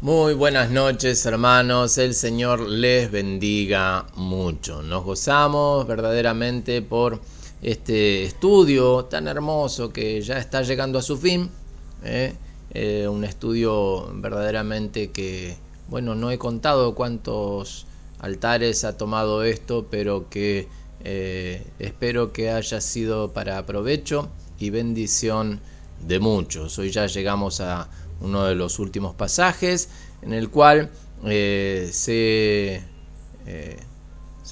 Muy buenas noches, hermanos. El Señor les bendiga mucho. Nos gozamos verdaderamente por este estudio tan hermoso que ya está llegando a su fin. Un estudio verdaderamente que, bueno, no he contado cuántos altares ha tomado esto, pero que espero que haya sido para provecho y bendición de muchos. Hoy ya llegamos a uno de los últimos pasajes en el cual se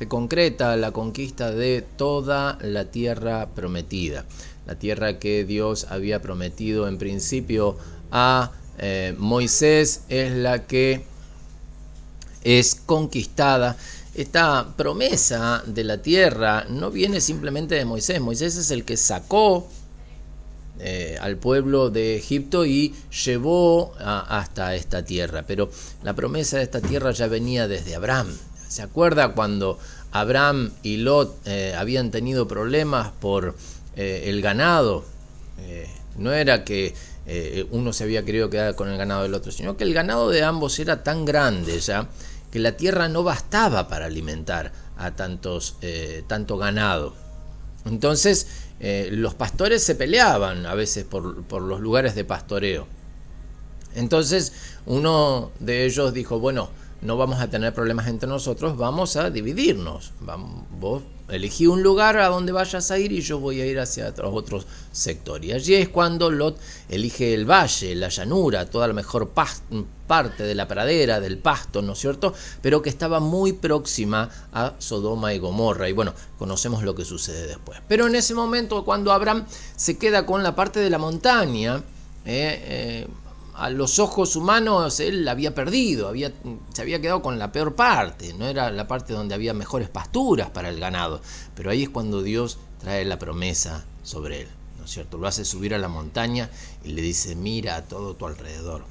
concreta la conquista de toda la tierra prometida, la tierra que Dios había prometido en principio a Moisés, es la que es conquistada. Esta promesa de la tierra no viene simplemente de Moisés. Moisés es el que sacó al pueblo de Egipto y llevó hasta esta tierra, pero la promesa de esta tierra ya venía desde Abraham. ¿Se acuerda cuando Abraham y Lot habían tenido problemas por el ganado? No era que uno se había querido quedar con el ganado del otro, sino que el ganado de ambos era tan grande ya que la tierra no bastaba para alimentar a tanto ganado. Entonces los pastores se peleaban a veces por los lugares de pastoreo. Entonces uno de ellos dijo, bueno, no vamos a tener problemas entre nosotros, vamos a dividirnos. Vos elegí un lugar a donde vayas a ir y yo voy a ir hacia otros sectores. Y allí es cuando Lot elige el valle, la llanura, toda la mejor parte de la pradera, del pasto, ¿no es cierto? Pero que estaba muy próxima a Sodoma y Gomorra. Y bueno, conocemos lo que sucede después. Pero en ese momento, cuando Abraham se queda con la parte de la montaña, a los ojos humanos él la había perdido, se había quedado con la peor parte, no era la parte donde había mejores pasturas para el ganado, pero ahí es cuando Dios trae la promesa sobre él, ¿no es cierto? Lo hace subir a la montaña y le dice, mira a todo tu alrededor,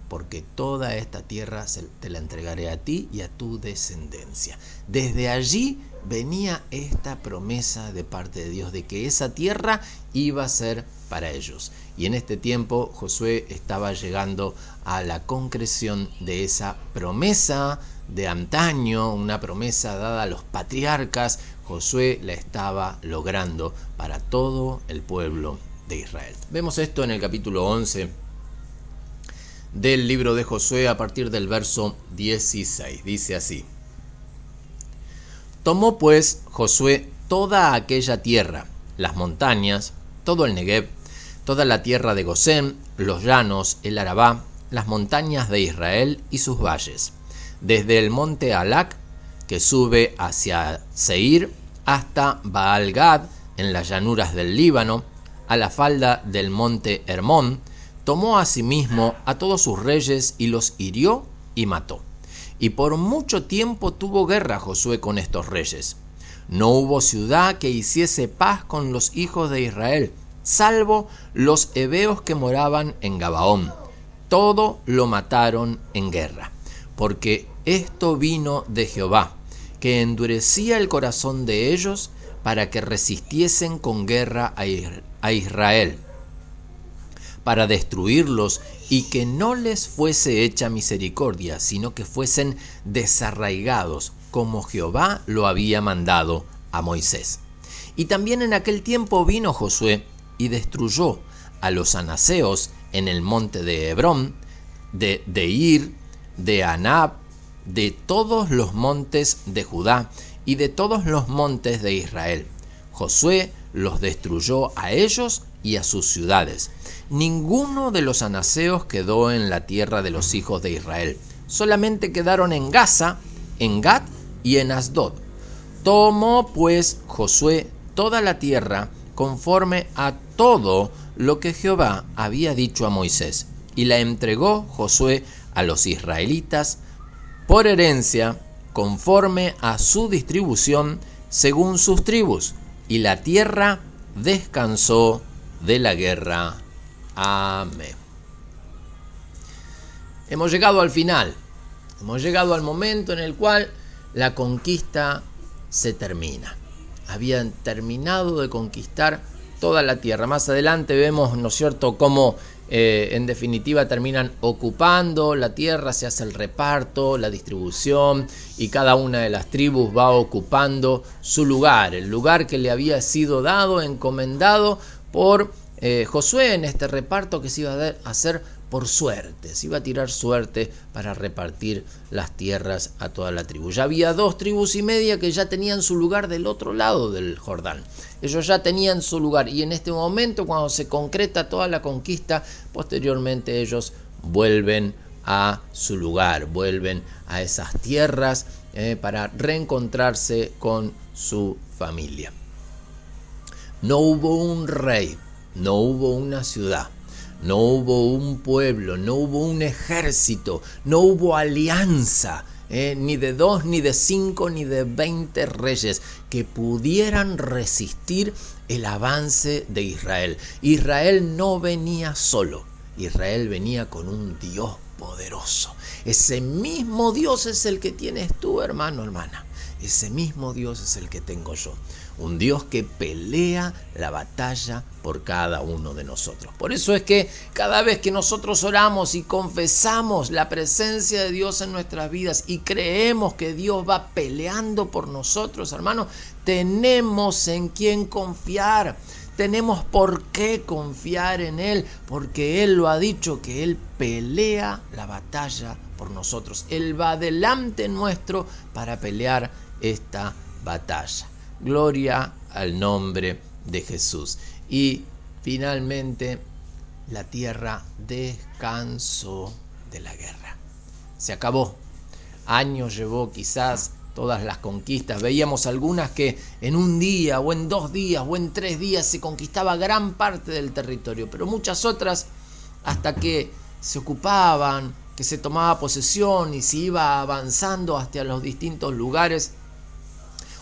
porque toda esta tierra te la entregaré a ti y a tu descendencia. Desde allí venía esta promesa de parte de Dios de que esa tierra iba a ser para ellos. Y en este tiempo Josué estaba llegando a la concreción de esa promesa de antaño, una promesa dada a los patriarcas. Josué la estaba logrando para todo el pueblo de Israel. Vemos esto en el capítulo 11 del libro de Josué a partir del verso 16. Dice así: Tomó pues Josué toda aquella tierra, las montañas, todo el Negev, toda la tierra de Gosén, los llanos, el Arabá, las montañas de Israel y sus valles, desde el monte Alac, que sube hacia Seir, hasta Baal-Gad, en las llanuras del Líbano, a la falda del monte Hermón. Tomó asimismo a todos sus reyes y los hirió y mató. Y por mucho tiempo tuvo guerra Josué con estos reyes. No hubo ciudad que hiciese paz con los hijos de Israel, salvo los heveos que moraban en Gabaón. Todo lo mataron en guerra, porque esto vino de Jehová, que endurecía el corazón de ellos para que resistiesen con guerra a Israel, para destruirlos y que no les fuese hecha misericordia, sino que fuesen desarraigados, como Jehová lo había mandado a Moisés. Y también en aquel tiempo vino Josué y destruyó a los anaseos en el monte de Hebrón, de Ir, de Anab, de todos los montes de Judá y de todos los montes de Israel. Josué los destruyó a ellos y a sus ciudades. Ninguno de los anaseos quedó en la tierra de los hijos de Israel. Solamente quedaron en Gaza, en Gat y en Asdod. Tomó pues Josué toda la tierra conforme a todo lo que Jehová había dicho a Moisés, y la entregó Josué a los israelitas por herencia, conforme a su distribución, según sus tribus, y la tierra descansó de la guerra. Amén. Hemos llegado al final, hemos llegado al momento en el cual la conquista se termina. Habían terminado de conquistar toda la tierra. Más adelante vemos, ¿no es cierto?, cómo en definitiva terminan ocupando la tierra, se hace el reparto, la distribución, y cada una de las tribus va ocupando su lugar, el lugar que le había sido dado, encomendado por Josué en este reparto que se iba a hacer por suerte, se iba a tirar suerte para repartir las tierras a toda la tribu. Ya había 2 tribus y media que ya tenían su lugar del otro lado del Jordán. Ellos ya tenían su lugar, y en este momento, cuando se concreta toda la conquista, posteriormente ellos vuelven a su lugar, vuelven a esas tierras para reencontrarse con su familia. No hubo un rey, no hubo una ciudad, no hubo un pueblo, no hubo un ejército, no hubo alianza, ni de 2, ni de 5, ni de 20 reyes que pudieran resistir el avance de Israel. Israel no venía solo, Israel venía con un Dios poderoso. Ese mismo Dios es el que tienes tú, hermano, hermana. Ese mismo Dios es el que tengo yo. Un Dios que pelea la batalla por cada uno de nosotros. Por eso es que cada vez que nosotros oramos y confesamos la presencia de Dios en nuestras vidas y creemos que Dios va peleando por nosotros, hermanos, tenemos en quién confiar. Tenemos por qué confiar en Él, porque Él lo ha dicho, que Él pelea la batalla por nosotros. Él va delante nuestro para pelear esta batalla. Gloria al nombre de Jesús. Y finalmente la tierra descansó de la guerra. Se acabó. Años llevó quizás todas las conquistas. Veíamos algunas que en un día o en 2 días o en 3 días se conquistaba gran parte del territorio, pero muchas otras hasta que se ocupaban, que se tomaba posesión y se iba avanzando hacia los distintos lugares.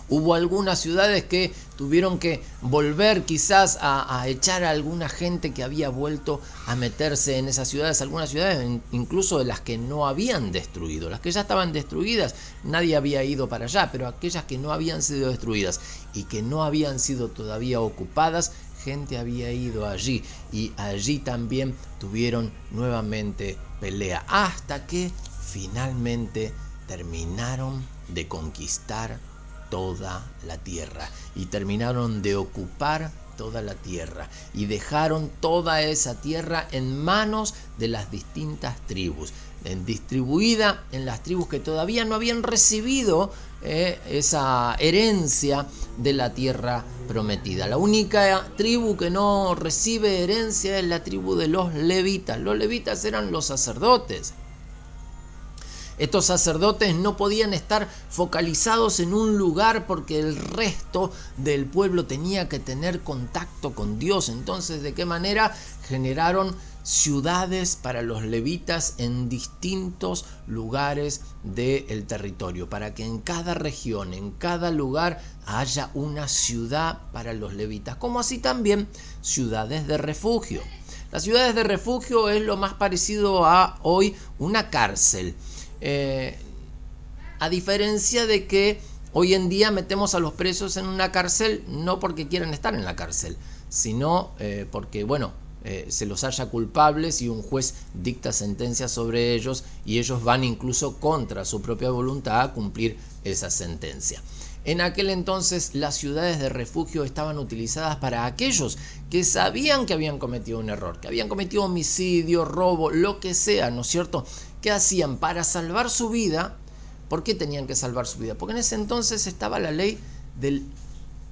Hubo algunas ciudades que tuvieron que volver quizás a echar a alguna gente que había vuelto a meterse en esas ciudades, algunas ciudades incluso de las que no habían destruido, las que ya estaban destruidas, nadie había ido para allá, pero aquellas que no habían sido destruidas y que no habían sido todavía ocupadas, gente había ido allí, y allí también tuvieron nuevamente pelea, hasta que finalmente terminaron de conquistar toda la tierra y terminaron de ocupar toda la tierra y dejaron toda esa tierra en manos de las distintas tribus, distribuida en las tribus que todavía no habían recibido esa herencia de la tierra prometida. La única tribu que no recibe herencia es la tribu de los levitas. Los levitas eran los sacerdotes. Estos sacerdotes no podían estar focalizados en un lugar porque el resto del pueblo tenía que tener contacto con Dios. Entonces, ¿de qué manera? Generaron ciudades para los levitas en distintos lugares del territorio, para que en cada región, en cada lugar, haya una ciudad para los levitas, como así también ciudades de refugio. Las ciudades de refugio es lo más parecido a hoy una cárcel. A diferencia de que hoy en día metemos a los presos en una cárcel no porque quieran estar en la cárcel, sino porque, se los halla culpables y un juez dicta sentencia sobre ellos y ellos van incluso contra su propia voluntad a cumplir esa sentencia. En aquel entonces las ciudades de refugio estaban utilizadas para aquellos que sabían que habían cometido un error, que habían cometido homicidio, robo, lo que sea, ¿no es cierto? ¿Qué hacían? Para salvar su vida. ¿Por qué tenían que salvar su vida? Porque en ese entonces estaba la ley del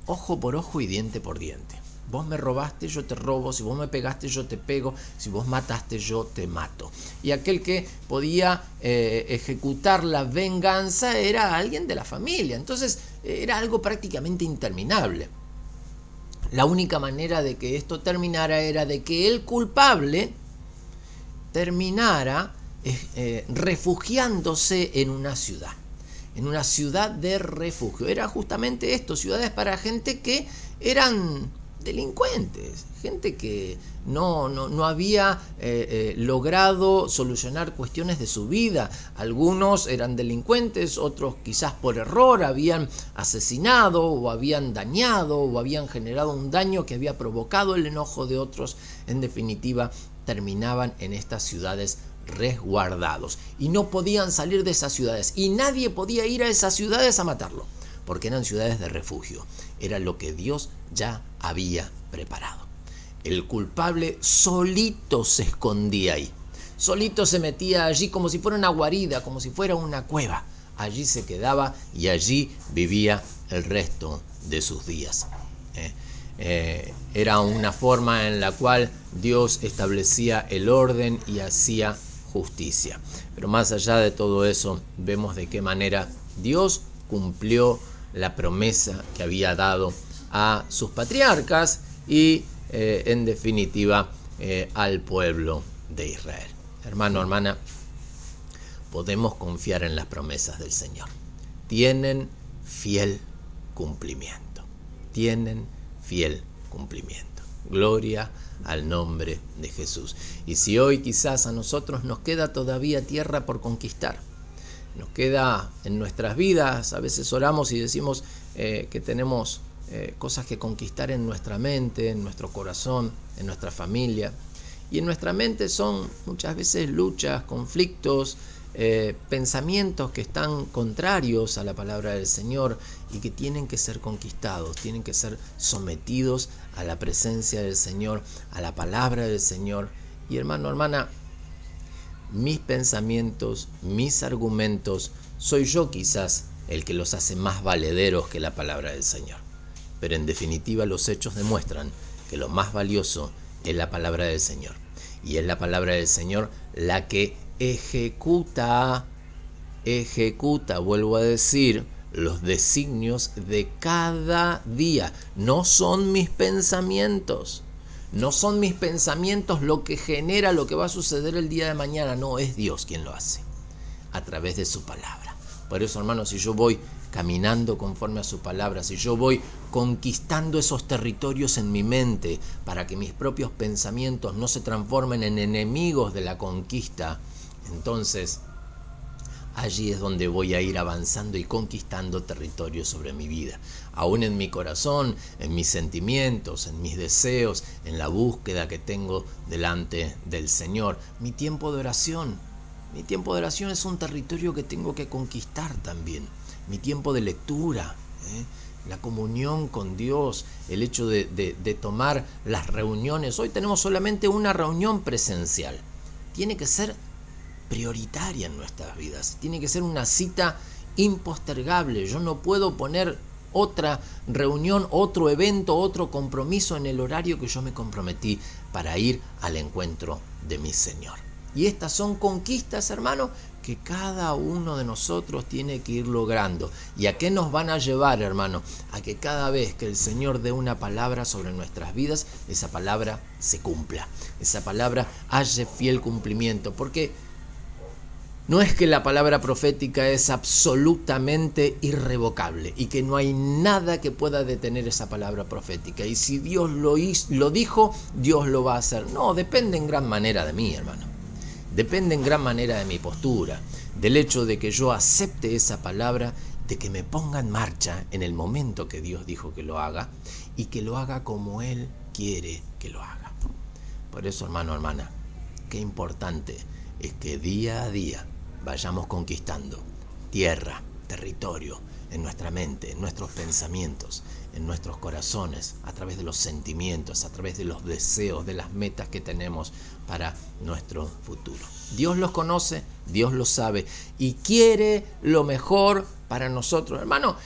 ojo por ojo y diente por diente. Vos me robaste, yo te robo. Si vos me pegaste, yo te pego. Si vos mataste, yo te mato. Y aquel que podía ejecutar la venganza era alguien de la familia. Entonces era algo prácticamente interminable. La única manera de que esto terminara era de que el culpable terminara refugiándose en una ciudad de refugio. Era justamente esto, ciudades para gente que eran delincuentes, gente que no había logrado solucionar cuestiones de su vida. Algunos eran delincuentes, otros quizás por error habían asesinado o habían dañado o habían generado un daño que había provocado el enojo de otros. En definitiva, terminaban en estas ciudades resguardados y no podían salir de esas ciudades y nadie podía ir a esas ciudades a matarlo, porque eran ciudades de refugio. Era lo que Dios ya había preparado. El culpable solito se escondía ahí. Solito se metía allí como si fuera una guarida, como si fuera una cueva. Allí se quedaba y allí vivía el resto de sus días. Era una forma en la cual Dios establecía el orden y hacía justicia. Pero más allá de todo eso, vemos de qué manera Dios cumplió la promesa que había dado a sus patriarcas y en definitiva al pueblo de Israel. Hermano, hermana, podemos confiar en las promesas del Señor. Tienen fiel cumplimiento. Tienen fiel cumplimiento. Gloria al nombre de Jesús. Y si hoy quizás a nosotros nos queda todavía tierra por conquistar, nos queda en nuestras vidas, a veces oramos y decimos que tenemos cosas que conquistar en nuestra mente, en nuestro corazón, en nuestra familia. Y en nuestra mente son muchas veces luchas, conflictos, pensamientos que están contrarios a la palabra del Señor y que tienen que ser conquistados, tienen que ser sometidos a la presencia del Señor, a la palabra del Señor. Y hermano, hermana, mis pensamientos, mis argumentos, soy yo quizás el que los hace más valederos que la palabra del Señor. Pero en definitiva los hechos demuestran que lo más valioso es la palabra del Señor. Y es la palabra del Señor la que ejecuta, vuelvo a decir, los designios de cada día. No son mis pensamientos. No son mis pensamientos lo que genera lo que va a suceder el día de mañana. No, es Dios quien lo hace a través de su palabra. Por eso, hermanos, si yo voy caminando conforme a su palabra, si yo voy conquistando esos territorios en mi mente para que mis propios pensamientos no se transformen en enemigos de la conquista, entonces allí es donde voy a ir avanzando y conquistando territorio sobre mi vida, aún en mi corazón, en mis sentimientos, en mis deseos, en la búsqueda que tengo delante del Señor. Mi tiempo de oración es un territorio que tengo que conquistar también. Mi tiempo de lectura, la comunión con Dios, el hecho de tomar las reuniones. Hoy tenemos solamente una reunión presencial. Tiene que ser prioritaria en nuestras vidas. Tiene que ser una cita impostergable. Yo no puedo poner otra reunión, otro evento, otro compromiso en el horario que yo me comprometí para ir al encuentro de mi Señor. Y estas son conquistas, hermano, que cada uno de nosotros tiene que ir logrando. ¿Y a qué nos van a llevar, hermano? A que cada vez que el Señor dé una palabra sobre nuestras vidas, esa palabra se cumpla. Esa palabra haya fiel cumplimiento. Porque no es que la palabra profética es absolutamente irrevocable y que no hay nada que pueda detener esa palabra profética. Y si Dios lo dijo, Dios lo va a hacer. No, depende en gran manera de mí, hermano. Depende en gran manera de mi postura, del hecho de que yo acepte esa palabra, de que me ponga en marcha en el momento que Dios dijo que lo haga y que lo haga como Él quiere que lo haga. Por eso, hermano, hermana, qué importante es que día a día vayamos conquistando tierra, territorio, en nuestra mente, en nuestros pensamientos, en nuestros corazones, a través de los sentimientos, a través de los deseos, de las metas que tenemos para nuestro futuro. Dios los conoce, Dios los sabe y quiere lo mejor para nosotros. Hermano,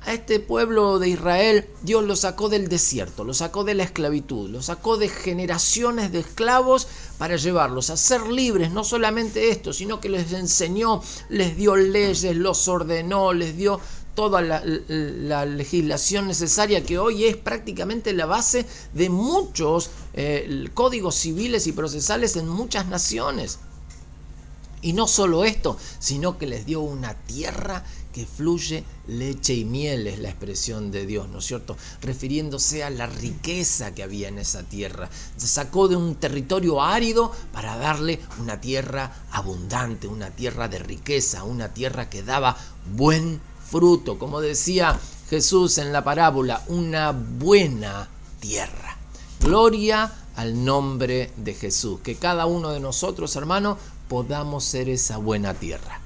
a este pueblo de Israel Dios lo sacó del desierto, lo sacó de la esclavitud, lo sacó de generaciones de esclavos para llevarlos a ser libres. No solamente esto, sino que les enseñó, les dio leyes, los ordenó, les dio toda la legislación necesaria que hoy es prácticamente la base de muchos códigos civiles y procesales en muchas naciones. Y no solo esto, sino que les dio una tierra que fluye leche y miel, es la expresión de Dios, ¿no es cierto? Refiriéndose a la riqueza que había en esa tierra. Se sacó de un territorio árido para darle una tierra abundante, una tierra de riqueza, una tierra que daba buen fruto, como decía Jesús en la parábola, una buena tierra. Gloria al nombre de Jesús. Que cada uno de nosotros, hermanos, podamos ser esa buena tierra.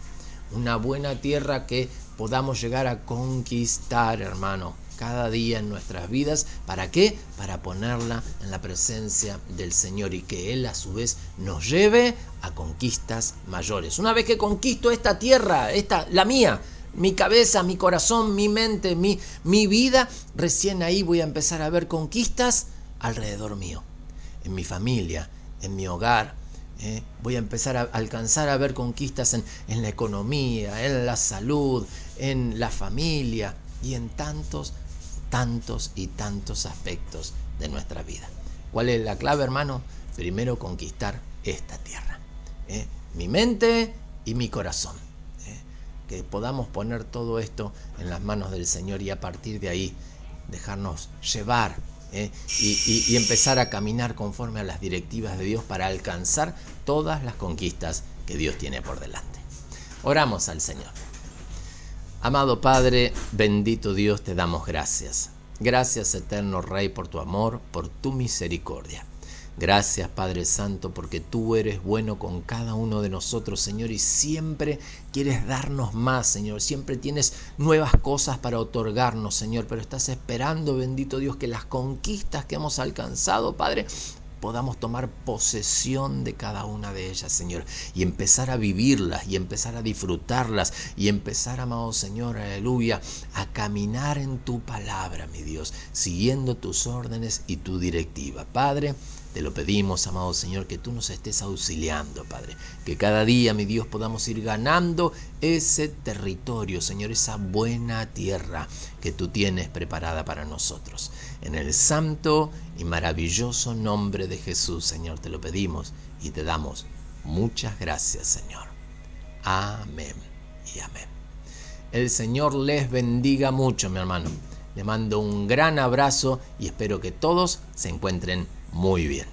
Una buena tierra que podamos llegar a conquistar, hermano, cada día en nuestras vidas. ¿Para qué? Para ponerla en la presencia del Señor y que Él a su vez nos lleve a conquistas mayores. Una vez que conquisto esta tierra, la mía, mi cabeza, mi corazón, mi mente, mi vida, recién ahí voy a empezar a ver conquistas alrededor mío, en mi familia, en mi hogar. Voy a empezar a alcanzar a ver conquistas en la economía, en la salud, en la familia y en tantos y tantos aspectos de nuestra vida. ¿Cuál es la clave, hermano? Primero, conquistar esta tierra, mi mente y mi corazón. Que podamos poner todo esto en las manos del Señor y a partir de ahí dejarnos llevar y empezar a caminar conforme a las directivas de Dios para alcanzar todas las conquistas que Dios tiene por delante. Oramos al Señor. Amado Padre, bendito Dios, te damos gracias. Gracias, eterno Rey, por tu amor, por tu misericordia. Gracias, Padre Santo, porque tú eres bueno con cada uno de nosotros, Señor, y siempre quieres darnos más, Señor. Siempre tienes nuevas cosas para otorgarnos, Señor, pero estás esperando, bendito Dios, que las conquistas que hemos alcanzado, Padre, podamos tomar posesión de cada una de ellas, Señor, y empezar a vivirlas, y empezar a disfrutarlas, y empezar, amado Señor, aleluya, a caminar en tu palabra, mi Dios, siguiendo tus órdenes y tu directiva. Padre, te lo pedimos, amado Señor, que tú nos estés auxiliando, Padre. Que cada día, mi Dios, podamos ir ganando ese territorio, Señor, esa buena tierra que tú tienes preparada para nosotros. En el santo y maravilloso nombre de Jesús, Señor, te lo pedimos y te damos muchas gracias, Señor. Amén y amén. El Señor les bendiga mucho, mi hermano. Le mando un gran abrazo y espero que todos se encuentren muy bien.